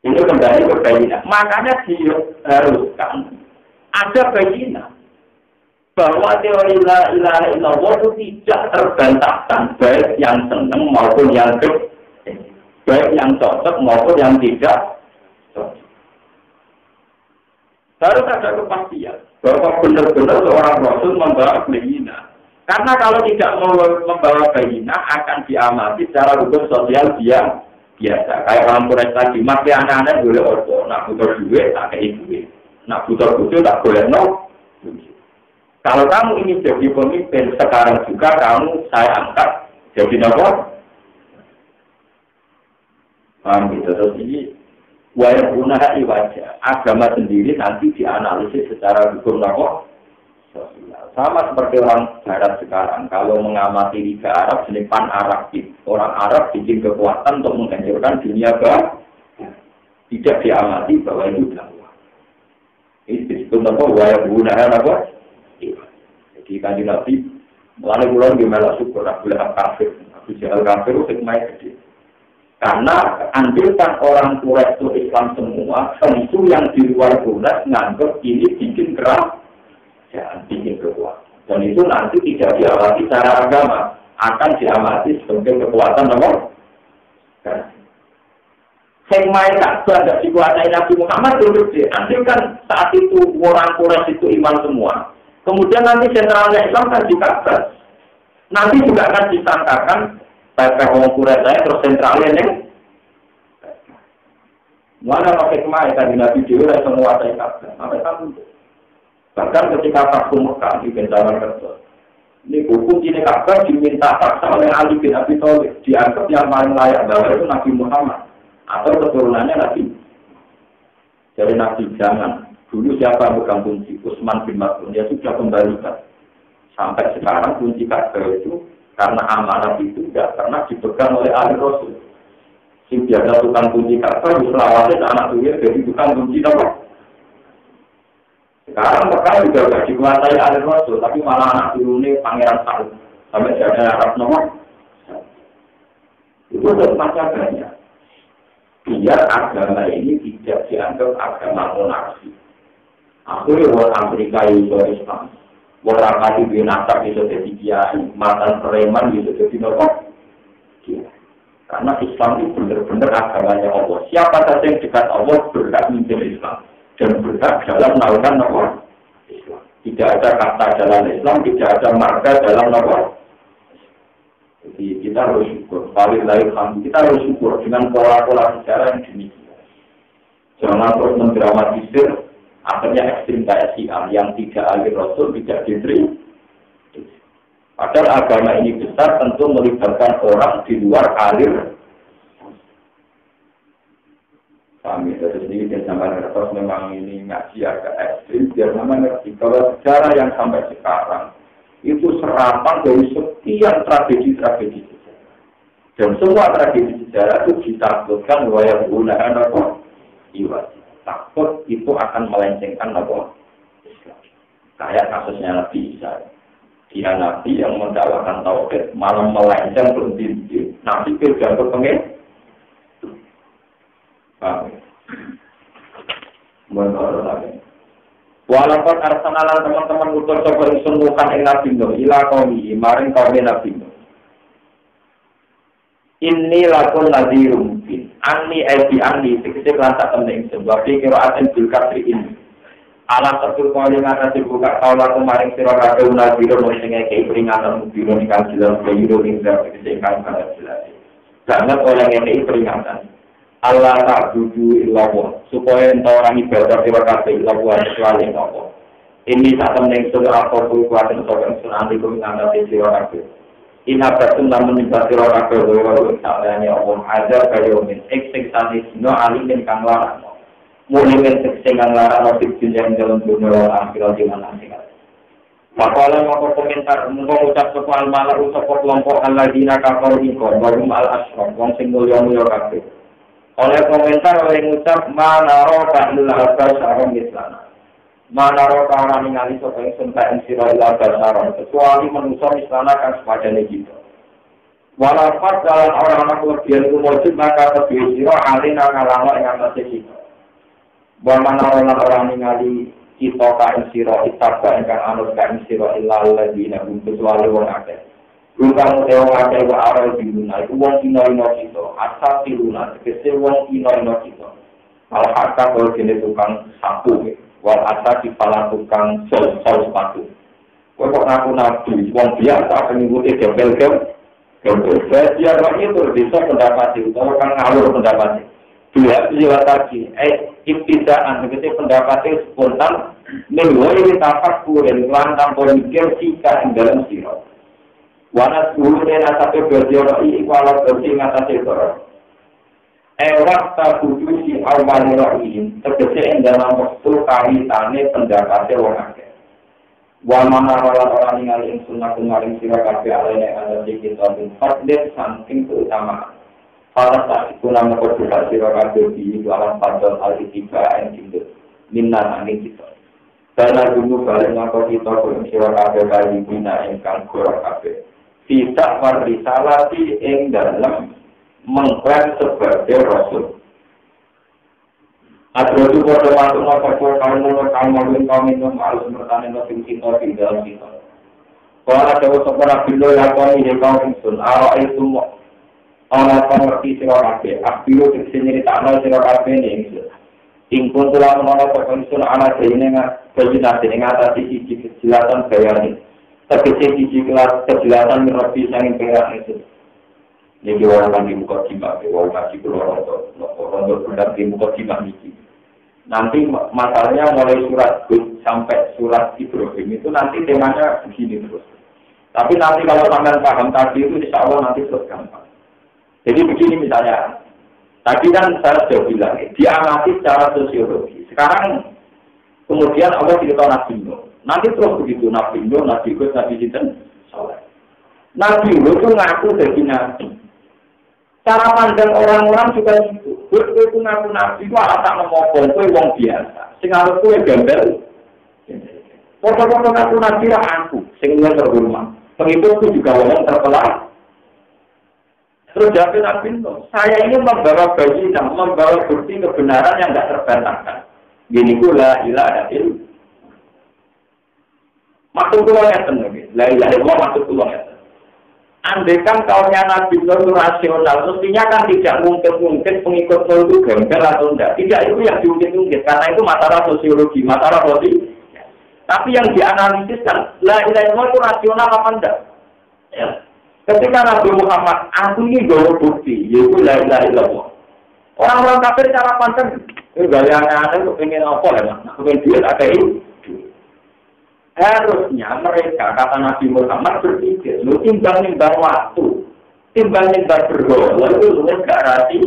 Itu kembali ke bayinya. Makanya diharuskan ada bayinya bahwa teori la ilaha illallah itu tidak terbantahkan, baik yang senang maupun yang baik yang cocok maupun yang tidak cocok. Harus ada kepastian bahwa benar-benar seorang Rasul membawa bayina. Karena kalau tidak membawa bayina akan diamati secara hukum sosial biasa. Kayak orang Quraisy tadi, masih anak-anak boleh ordo, nak butuh duit tak kayak duit, nak butuh tak boleh no. Kalau kamu ingin jadi pemimpin sekarang juga kamu saya angkat jadi apa? Gitu. Terus ini wajah guna wajah agama sendiri nanti dianalisis secara hukum sosial. Sama seperti orang Barat sekarang kalau mengamati Liga Arab jenis Pan Arab, orang Arab bikin kekuatan untuk menghancurkan dunia Barat, tidak diamati bahwa itu dakwah. Ini disebut apa? Wajah guna apa? Jadi kanjeng Nabi melalui bulan gimana syukur Abu Lahab kafir, Abu Jahal kafir itu hikmahnya gede. Karena andilkan orang Quraisy itu Islam semua, tentu yang di luar Quraisy nganggap ini bikin keras, jangan bikin kekuatan. Dan itu nanti tidak diamati secara agama, akan diamati sebagai kekuatan apa? Hikmah Ka'bah tidak dikuasai Nabi Muhammad itu gede. Nanti kan saat itu orang Quraisy itu iman semua. Kemudian nanti sentralnya Islam kan di Ka'bah. Nanti juga akan disangkakan Bapak orang Quraisy terus sentralnya nih. Mana hikmah tadi Nabi Dewi semua saya Ka'bah. Sampai kamu. Bahkan ketika Fathu Mekah di Benjamin Kerja. Ini hukum ini Ka'bah diminta paksa oleh Ali bin Abi Thalib. Dianggap yang paling layak bahwa itu Nabi Muhammad. Atau keturunannya Nabi. Jadi Nabi jangan. Dulu siapa yang pegang kunci? Utsman bin Maz'un. Dia sudah kembalikan. Sampai sekarang kunci Ka'bah itu karena amanah itu tidak pernah dipegang oleh ahli Rasul. Si biasa tukang kunci Ka'bah selawatnya anak tuyul jadi tukang kunci apa? Sekarang Mekah juga tidak dikuasai ahli Rasul, tapi malah anak tuyulnya Pangeran Saud. Sampai jadi Arab nomor. Itu macam banyak. Biar agama ini tidak dianggap agama monarki. Akhirnya orang Amerika itu Islam, orang Kati binatang itu jadi kiai, mantan preman itu jadi nopo. Karena Islam itu benar-benar agamanya Allah. Siapa saja yang dekat Allah berhak mimpin Islam dan berhak dalam melakukan nopo Islam. Tidak ada kata dalam Islam, tidak ada marga dalam nopo. Jadi kita harus syukur, kita harus syukur dengan pola-pola sejarah yang demikian. Jangan terus mendramatisir, akhirnya ekstrim kayak Syiah yang tidak ahli Rasul, tidak diterima. Padahal agama ini besar tentu melibatkan orang di luar alir. Kami dari sini dan zaman Rasul memang ini ngaji agak ekstrim, biar nama ngerti kalau sejarah yang sampai sekarang itu serapan dari sekian tragedi-tragedi sejarah. Dan semua tragedi sejarah itu ditakutkan wayang gunakan apa? Iwat. Takut itu akan melencengkan apa? Islam. Kayak kasusnya Nabi Isa. Dia Nabi yang mendakwakan tauhid malah melenceng berhenti. Nabi itu jatuh pengen. Menurut lagi. Walaupun arsenal teman-teman utur coba sungguhkan ing Nabi Nuh ila qaumi maring kaum Nabi Nuh. Inni lakun nadhirum bin anni tegese lantak temen sebab kiraatan bil kasri ini. Ala satul kali ngatasi buka kaula maring sira kabeh nadhirum sing ngekeki peringatan mubiro ingkang jelas bayiro ing tegese ingkang jelas. Banget oleh ngekeki peringatan. Allah ta'budu illallah supaya ento orang ibadah sira kabeh illallah kecuali Allah. Ini sak temen sira apa kuwaten sapa sunan iku ngatasi sira kabeh. Inabatun lamun nyembah sira kabeh wae salane Allah azab kaya min ekseksane sino alimin kang larang. Mulih ekseksane kang larang ing dunya dalam dunya akhirat di mana akhirat. Makalah mau komentar mung ucap sapa al-malah sapa kelompok alladzina kafaru iku barum al-asyraf wong sing mulya-mulya kabeh. Oleh komentar oleh ngucap mana roka ilah basaron mislana. Mana roka orang ningali sapa ingsun ka ing sira ilah basaron kecuali manusia mislana kan sepadane kita. Walafat dalam orang-orang kelebihan itu wujud maka kedua sira alina ngalama ing atase kita. Wa mana orang ningali kita ka ing sira itaba ingkang anut ka ing sira ilah ladina kecuali wong akeh. Bukan orang ada yang arah di dunia itu wong ino kita, asal di dunia tegese wong ino kita. Kalau harta kalau jenis tukang sapu, wal asal di pala tukang sol sepatu. Kau kok ngaku nabi, wong biasa mengikuti gembel. Dia orang itu bisa pendapat itu, orang ngalur pendapat. Dua lewat lagi, ibtidaan tegese pendapatnya spontan, menguai tapak kuren lantang pemikir sika ing dalam sirah. Wana suhu dan asapnya berjoroi walau bersih ngatasi koror. Waktu budusi awal rohim terkecil dalam waktu kawitane pendapatnya wong akeh. Wa manawalan orang ningali ing sunnah kemarin sira kabeh alene ana iki kita fadlet saking keutamaan. Para sakiku nama kedua sira kabeh di dalam padon al-ittiba ing dinten minna ing kita. Dana gunu balik ngako kita kung sira kabeh kali bina ingkang kura kabeh. Tidak warisalati ing dalam mengklaim sebagai Rasul. Adrodu pada waktu nopo kaum minum harus bertanya nopo kita di dalam kita. Kalau ada seorang bila lakoni di kaum insun, arah itu ana pengerti sira kabeh abdul sing nyritakno sira kabeh ning ingkun kula menawa pokokipun ana dene kejelasan ing atas siji kejelasan bayani tegese siji kelas kejelasan merobi sanging pengeran itu niki wae di muka timbang wae masih kula rondo pendak di muka timbang iki nanti masalahnya mulai surat Hud sampai surat Ibrahim itu nanti temanya begini terus. Tapi nanti kalau sampai paham tadi itu insya Allah nanti terus gampang. Jadi begini misalnya, tadi kan saya sudah bilang, diamati secara sosiologi. Sekarang kemudian Allah cerita Nabi Nuh. Nanti terus begitu Nabi Nuh, Nabi Hud, Nabi Sinten, Saleh. Nabi Nuh itu ngaku jadi Nabi. Cara pandang orang-orang juga gitu. Kowe itu ngaku nabi itu tak ngomong kowe wong biasa. Sing arep kowe gembel. Foto-foto ngaku nabi lah aku, sing terhormat. Pengikutku juga wong terkelar. Terus jawab Nabi Nuh, saya ini membawa bayyinah, membawa bukti kebenaran yang tidak terbantahkan. Gini kula ilaha illallah. Maksud kula ngeten nggih. La ilaha illallah maksud kula ngeten. Andaikan kaumnya Nabi Nuh rasional, mestinya kan tidak mungkin pengikut Nuh itu gembel atau enggak. Tidak itu yang diungkit-ungkit, karena itu masalah sosiologi, masalah politik. Tapi yang dianalisis kan, la ilaha illallah itu rasional apa enggak? Ya. Ketika Nabi Muhammad, aku ini bawa bukti, yaitu la ilaha illallah. Orang-orang kafir cara pandang, gayanya ada, pengen apa ya, pengen duit ada ini. Harusnya mereka, kata Nabi Muhammad berpikir, lu timbang-timbang waktu, timbang-timbang berdoa, itu lu gak rasi.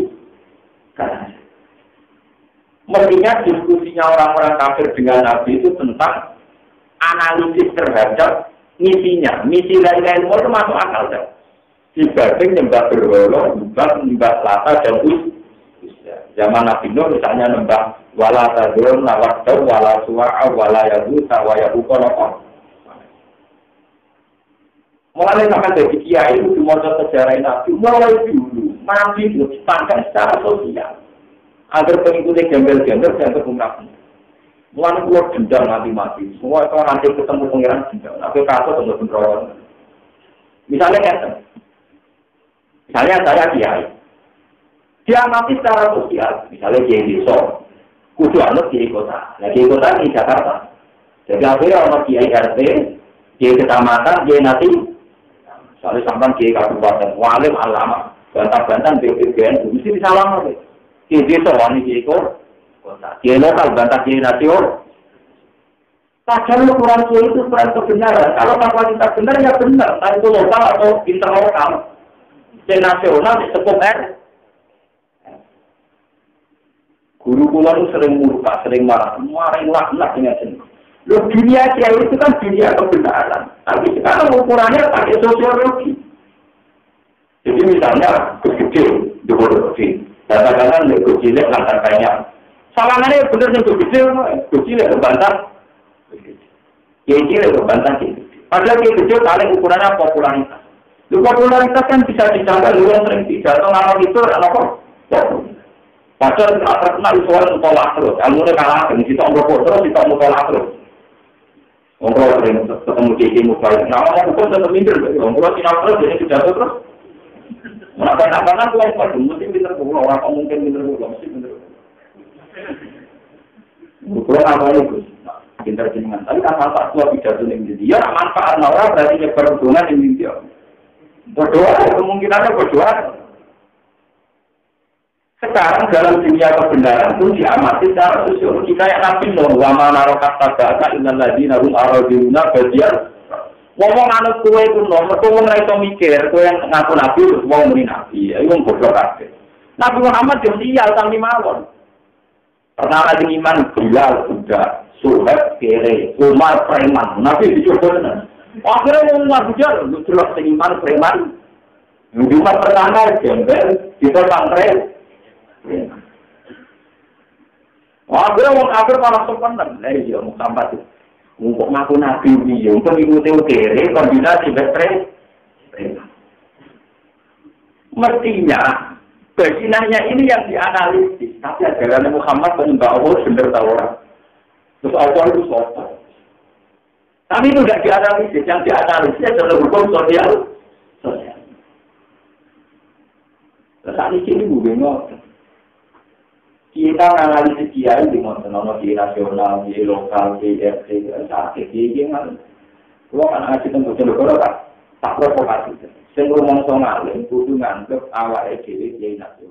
Mestinya diskusinya orang-orang kafir dengan Nabi itu tentang analisis terhadap misinya. Misi la ilaha illallah itu masuk akal kan? Dibanding nyembah berhala, nyembah Lata dan Uzza. Zaman Nabi Nuh misalnya nyembah wala tadrun lawatau wala suwa'a wala yadusa wa yabuqalaqam. Mulai sampai dari kiai itu dimodal sejarah Nabi, mulai dulu Nabi itu dipandang secara sosial agar pengikutnya gembel-gembel dan kebunakan. Mulai keluar dendam mati-mati, semua itu nanti ketemu pengiran dendam, tapi kasus untuk beneran. Misalnya saya kiai, dia mati secara sosial, misalnya kiai desa. Kudu anut kiai kota. Nah kiai kota di Jakarta. Jadi akhirnya orang kiai RT, kiai kecamatan, kiai nanti, soalnya sampai kiai kabupaten, walim alama, bantah-bantah BPBN, mesti disalam lagi. Kiai desa wani kiai kota, kiai lokal bantah kiai nasional. Padahal ukuran kiai itu ukuran kebenaran. Kalau kapasitas benar ya benar, entah itu lokal atau interlokal. Kiai nasional cukup Guru kula itu sering murka, sering marah laknat dengan jenis. Loh dunia kiai itu kan dunia kebenaran. Tapi sekarang ukurannya pakai sosiologi. Jadi misalnya kecil, kecil. Katakanlah kecil lantar kayaknya. Salangannya benar yang kecil kebantah. Kiai kecil kebantah kiai. Padahal kiai kecil paling ukurannya popularitas. Popularitas kan bisa dicatat lu yang sering tidak. Atau nama itu apa? Padahal tidak terkenal soal mutolak terus. Ilmunya kalah, kita ngobrol terus, kita mutolak terus. Ngobrol sering ketemu kiai mutolak. Nah, orang pun tetap minder. Ngobrol sinau terus, jadi tidak terus. Menapa-napakan tuh yang pada mesti minder pulau. Orang mungkin minder pulau, mesti minder. Pulau apa itu? Pintar jenengan. Tapi kan manfaat tua pidato yang jadi. Ya manfaat orang berarti nyebar hubungan yang dia. Berdoa, kemungkinannya berdoa. Sekarang dalam dunia kebenaran pun diamati secara sosiologi kayak Nabi Nuh wa mana rokat tabaka innal ladina hum araduna bagian ngomong anut kowe itu nomor kowe ora iso mikir kowe yang ngaku nabi wong muni nabi iku goblok kabeh. Nabi Muhammad yo sial sami mawon. Pernah ada iman Bilal juga Suhaib kere Umar preman nabi dicoba tenan. Akhirnya wong ngabujar terus iman preman. Umar pertama gembel kita pangre akhirnya orang kafir malah sepenuhnya. Nah, iya, mau sampai itu. Untuk ngaku nabi ini, untuk mengikuti kere, kombinasi baterai. Mestinya, baginanya ini yang dianalisis. Tapi ajaran Muhammad penyembah Allah benar tahu orang. Terus Allah itu sopan. Tapi itu tidak dianalisis. Yang dianalisis adalah hukum sosial. Nanti ini gue ngotot. Kita menganalisis kiai di mana kiai nasional, kiai lokal, kiai RT, sakit kiai kan. Kalau kan ngaji tentu cenderung tak provokasi. Sing ngomong soal kudu nganggep awake dhewe kiai nasional.